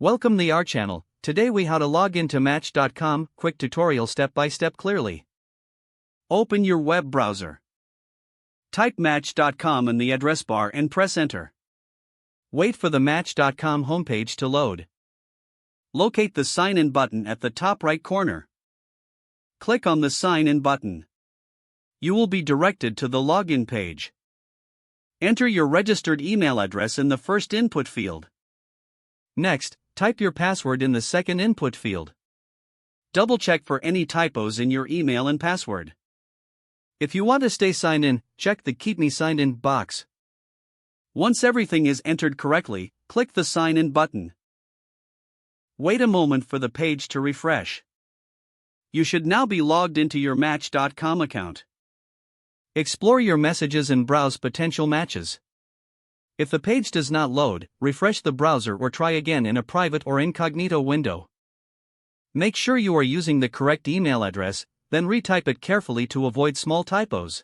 Welcome to our channel. Today we how to log into Match.com, quick tutorial step by step clearly. Open your web browser. Type Match.com in the address bar and press enter. Wait for the Match.com homepage to load. Locate the sign in button at the top right corner. Click on the sign in button. You will be directed to the login page. Enter your registered email address in the first input field. Next, type your password in the second input field. Double-check for any typos in your email and password. If you want to stay signed in, check the Keep Me Signed In box. Once everything is entered correctly, click the Sign In button. Wait a moment for the page to refresh. You should now be logged into your Match.com account. Explore your messages and browse potential matches. If the page does not load, refresh the browser or try again in a private or incognito window. Make sure you are using the correct email address, then retype it carefully to avoid small typos.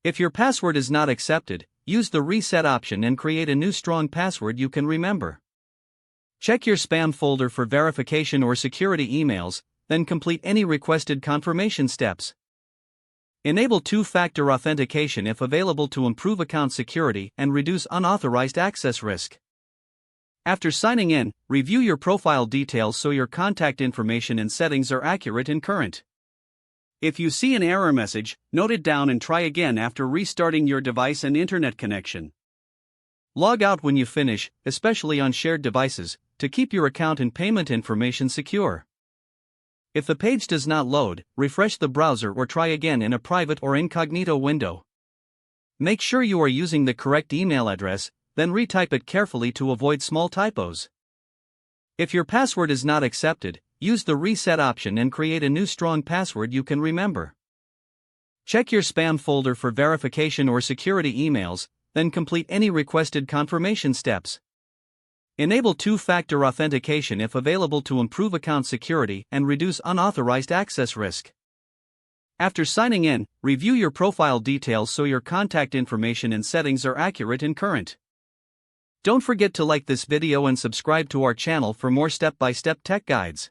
If your password is not accepted, use the reset option and create a new strong password you can remember. Check your spam folder for verification or security emails, then complete any requested confirmation steps. Enable two-factor authentication if available to improve account security and reduce unauthorized access risk. After signing in, review your profile details so your contact information and settings are accurate and current. If you see an error message, note it down and try again after restarting your device and internet connection. Log out when you finish, especially on shared devices, to keep your account and payment information secure. If the page does not load, refresh the browser or try again in a private or incognito window. Make sure you are using the correct email address, then retype it carefully to avoid small typos. If your password is not accepted, use the reset option and create a new strong password you can remember. Check your spam folder for verification or security emails, then complete any requested confirmation steps. Enable two-factor authentication if available to improve account security and reduce unauthorized access risk. After signing in, review your profile details so your contact information and settings are accurate and current. Don't forget to like this video and subscribe to our channel for more step-by-step tech guides.